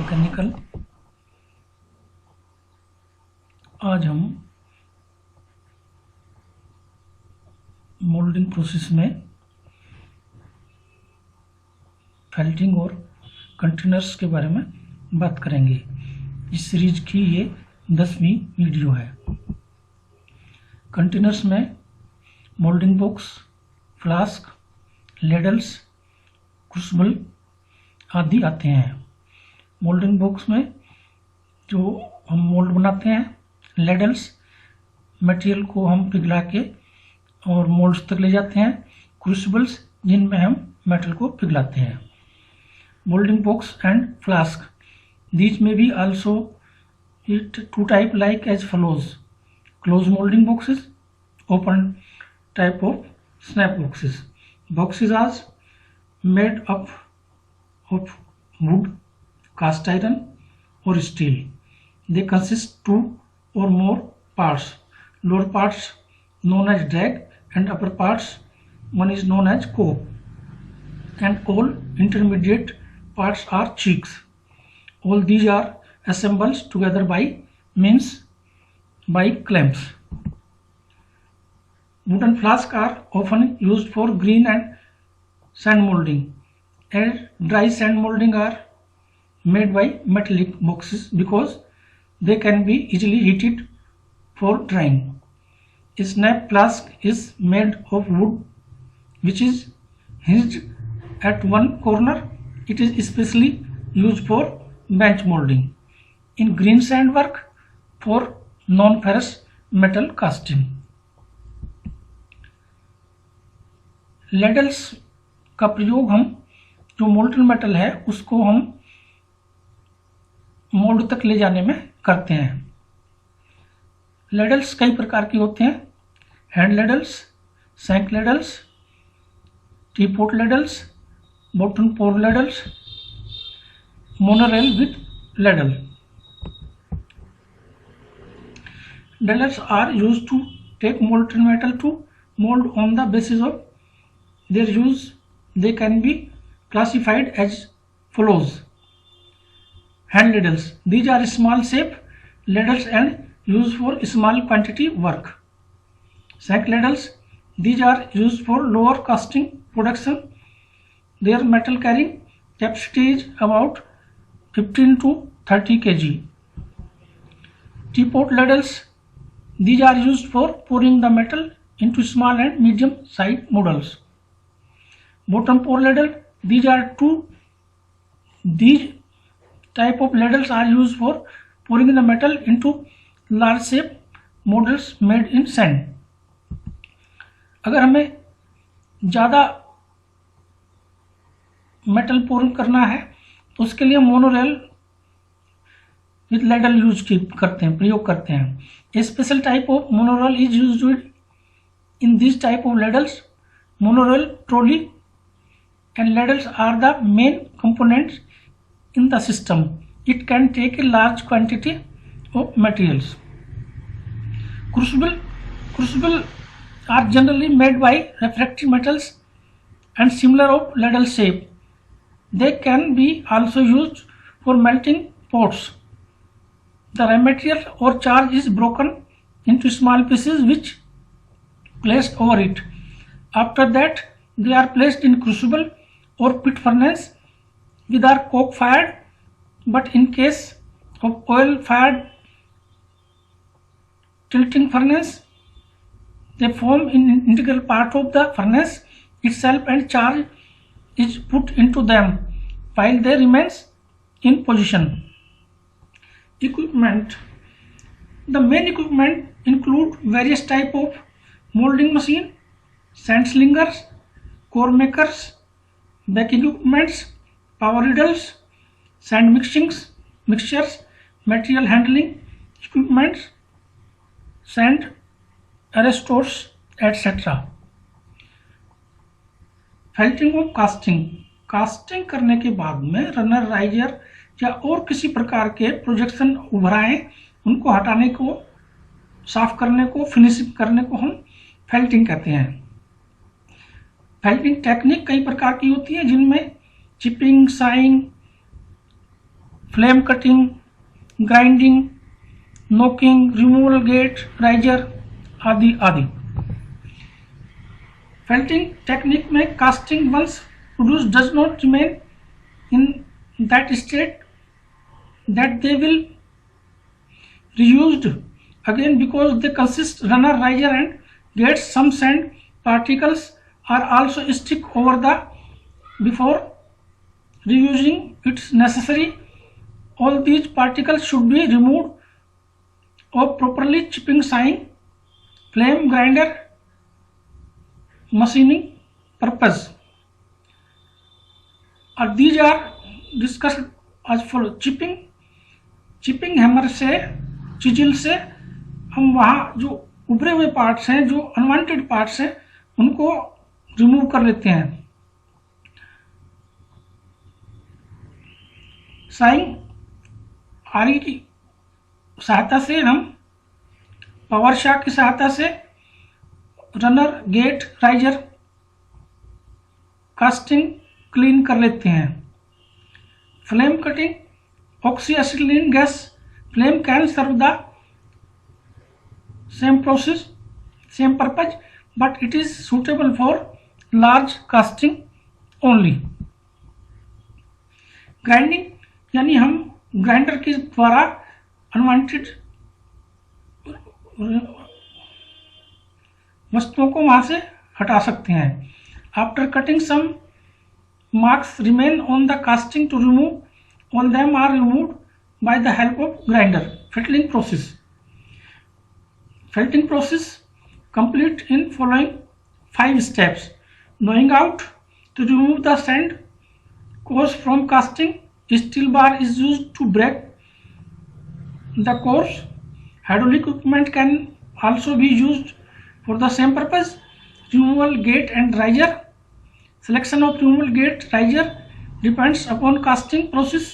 Mechanical. आज हम moulding process में फेल्टिंग और कंटेनर्स के बारे में बात करेंगे। इस सीरीज की ये 10वीं वीडियो है। कंटेनर्स में मोल्डिंग बॉक्स, फ्लास्क, लेडल्स, क्रूसिबल आदि आते हैं। मोल्डिंग बॉक्स में जो हम मोल्ड बनाते हैं, लेडल्स मटेरियल को हम पिघला के और मोल्ड्स तक ले जाते हैं, क्रूसिबल्स जिनमें हम मेटल को पिघलाते हैं। Moulding box and flask, these may be also two type like as follows: closed molding boxes, open type of snap boxes. Boxes are made up of wood, cast iron or steel. They consist two or more parts. Lower parts known as drag and upper parts one is known as cope, and all intermediate parts are cheeks. All these are assembled together by clamps. Wooden flasks are often used for green and sand molding, and dry sand molding are made by metallic boxes because they can be easily heated for drying. A snap flask is made of wood which is hinged at one corner. It is especially used for bench molding, in green sand work, for non-ferrous metal casting. लेडल्स का प्रयोग हम जो molten metal है उसको हम mould तक ले जाने में करते हैं। लेडल्स कई प्रकार के होते हैं: hand ladles, shank ladles, teapot ladles, bottom pour ladles, monorail with ladle. Ladles are used to take molten metal to mold. On the basis of their use, they can be classified as follows: hand ladles, these are small shape ladles and used for small quantity work. Shank ladles, these are used for lower casting production. Their metal carrying capacity is about 15 to 30 kg. Teapot ladles, these are used for pouring the metal into small and medium sized noodles. Bottom pour ladle, these type of ladles are used for pouring the metal into large shape models made in sand. अगर हमें ज़्यादा metal pouring करना है तो उसके लिए monorail with ladle प्रयोग करते हैं। A special type of monorail is used in this type of ladles. Monorail trolley and ladles are the main components in the system. It can take a large quantity of materials. Crucible are generally made by refractive metals and similar of ladle shape. They can be also used for melting pots. The raw material or charge is broken into small pieces which placed over it. After that, they are placed in crucible or pit furnace with are coke fired, but in case of oil fired tilting furnace, they form an integral part of the furnace itself and charge is put into them while they remains in position. Equipment. The main equipment include various type of molding machine, sand slingers, core makers, baking equipments, power needles, sand mixtures, material handling equipments, sand arrestors, etc. Felting और casting करने के बाद में runner, riser या और किसी प्रकार के प्रोजेक्शन उभराएं उनको हटाने को, साफ करने को, फिनिशिंग करने को हम फेल्टिंग कहते हैं। फेल्टिंग टेक्निक कई प्रकार की होती है जिनमें chipping, saying, flame cutting, grinding, knocking, removal gate, riser आदि आदि। Felting technique में casting once produced does not remain in that state that they will reused again because they consist runner, riser and gates. Some sand particles are also stick over the before reusing it's necessary. All these particles should be removed or properly chipping, sighing, flame grinder, machining purpose. These are discussed as follow. Chipping hammer से, चिजिल से हम वहाँ जो उभरे हुए parts हैं, जो unwanted parts हैं, उनको रिमूव कर लेते हैं। साइंग आरी की सहायता से हम पावर शाफ्ट की सहायता से runner, gate, riser, casting clean कर लेते हैं। Flame cutting, oxyacetylene gas flame can serve the same process, same purpose, but it is suitable for large casting only. Grinding यानी हम ग्राइंडर के द्वारा अनवांटेड वस्तुओं को वहां से हटा सकते हैं। After cutting some marks remain on the casting. To remove all them are removed by the help of grinder. Felting process complete in following 5 steps. Knowing out to remove the sand cores from casting. Steel bar is used to break the cores. Hydraulic equipment can also be used for the same purpose. Removal gate and riser. Selection of removal gate riser depends upon casting process,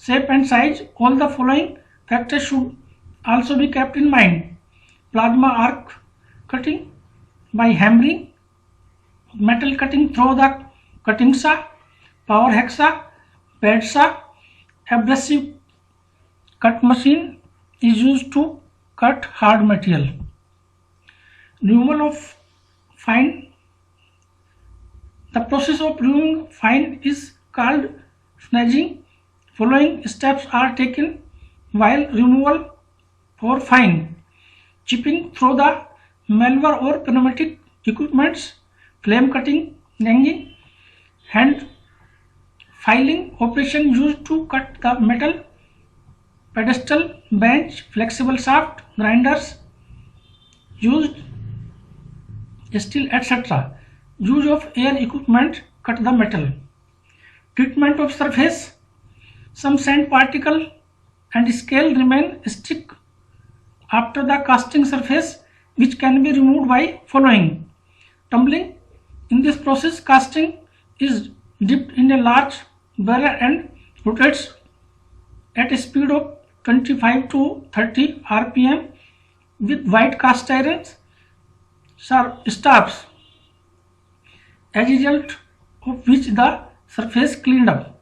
shape and size. All the following factors should also be kept in mind. Plasma arc cutting by hammering, metal cutting through the cutting saw, power hacksaw, pad saw, abrasive cut machine is used to cut hard material. Removal of fine. The process of removing fine is called snaging. Following steps are taken while removal for fine. Chipping through the malware or pneumatic equipments, flame cutting, ganging, hand filing operation used to cut the metal, pedestal, bench, flexible shaft, grinders used, steel, etc. Use of air equipment cut the metal. Treatment of surface. Some sand particle and scale remain stick after the casting surface, which can be removed by following. Tumbling. In this process, casting is dipped in a large barrel and rotates at a speed of 25 to 30 rpm with white cast iron staffs, as a result of which the surface cleaned up.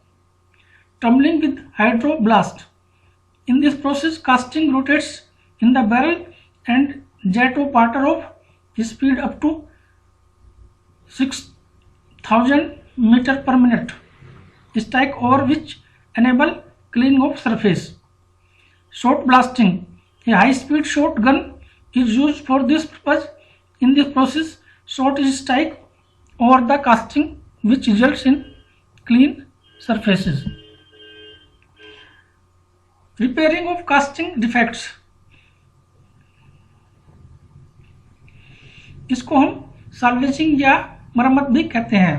Tumbling with hydroblast. In this process, casting rotates in the barrel and jet of water of speed up to 6000 meter per minute strike over, which enable cleaning of surface. Shot blasting. A high speed shot gun is used for this purpose. In this process, shot is strike over the casting, which results in clean surfaces. Repairing of casting defects. इसको हम साल्वेजिंग या मरम्मत भी कहते हैं।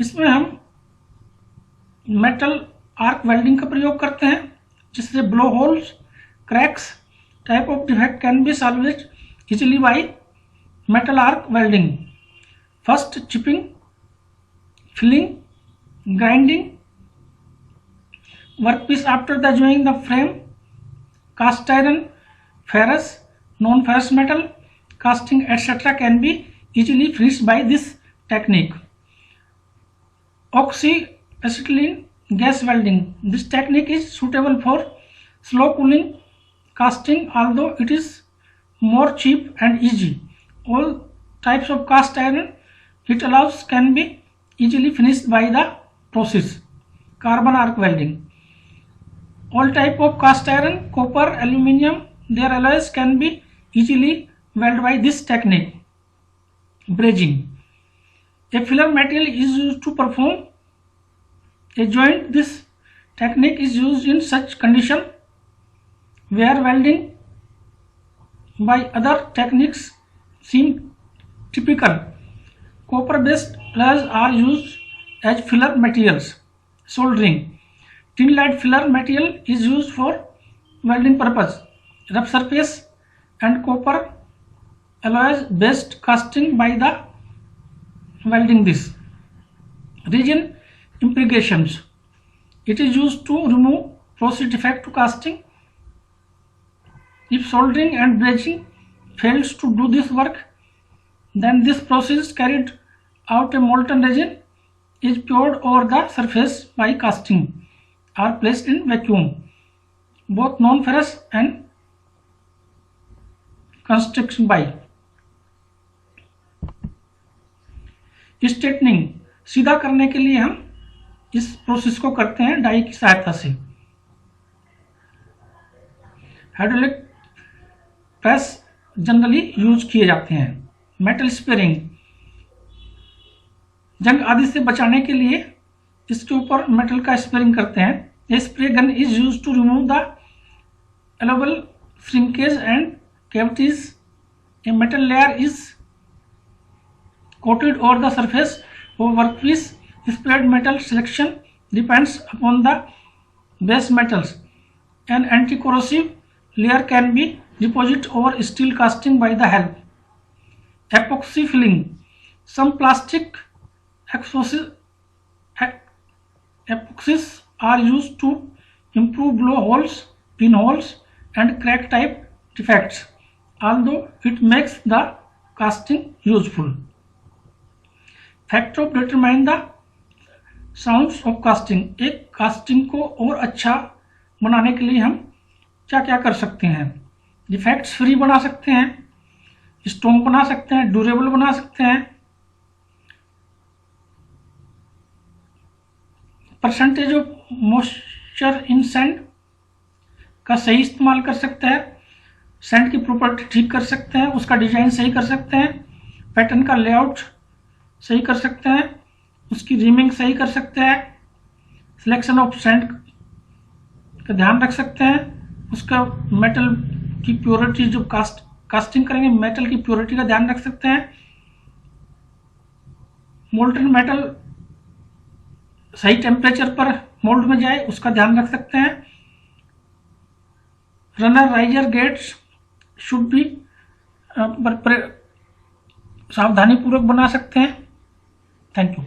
इसमें हम metal arc welding का प्रयोग करते हैं, जिससे blow holes, cracks type of defect can be salvage easily by metal arc welding. First, chipping, filling, grinding workpiece. After the joining the frame, cast iron, ferrous, non-ferrous metal, casting, etc. can be easily freed by this technique. Oxyacetylene gas welding. This technique is suitable for slow cooling casting, although it is more cheap and easy. All types of cast iron it allows can be easily finished by the process. Carbon arc welding. All type of cast iron, copper, aluminium, their alloys can be easily welded by this technique. Brazing. A filler material is used to perform a joint. This technique is used in such condition where welding by other techniques seem typical. Copper based alloys are used as filler materials. Soldering. Tin lead filler material is used for welding purpose. Rough surface and copper alloys based casting by the welding this. Resin impregnations. It is used to remove process defect to casting. If soldering and brazing fails to do this work, then this process is carried out. A molten resin is poured over the surface by casting or placed in vacuum. Both non-ferrous and construction by. Straightening. सीधा करने के लिए हम इस process को करते हैं die की सहायता से. हाइड्रोलिक प्रेस जनरली यूज किए जाते हैं. Metal sparing. जंग आदि से बचाने के लिए इसके ऊपर मेटल का स्पेयरिंग करते हैं. A spray gun is use to remove the global shrinkage and cavities. A metal layer is coated over the surface of workpiece. Sprayed metal selection depends upon the base metals. An anti-corrosive layer can be deposited over steel casting by the help. Epoxy filling. Some plastic epoxies are used to improve blowholes, pinholes, and crack type defects, although it makes the casting useful. Factor of determine the sounds of casting. एक casting को और अच्छा बनाने के लिए हम क्या क्या कर सकते हैं. डिफेक्ट्स फ्री बना सकते हैं, स्ट्रॉन्ग बना सकते हैं, ड्यूरेबल बना सकते हैं. Percentage of moisture in sand का सही इस्तेमाल कर सकते हैं. सैंड की प्रॉपर्टी ठीक कर सकते हैं, उसका डिजाइन सही कर सकते हैं, पैटर्न का लेआउट सही कर सकते हैं, उसकी रीमिंग सही कर सकते हैं, सिलेक्शन ऑफ सैंड का ध्यान रख सकते हैं, उसका मेटल की प्योरिटी जो कास्टिंग करेंगे मेटल की प्योरिटी का ध्यान रख सकते हैं. मोल्टन मेटल सही टेम्परेचर पर मोल्ड में जाए उसका ध्यान रख सकते हैं. रनर राइजर गेट्स शुड भी सावधानी पूर्वक बना सकते हैं. Thank you.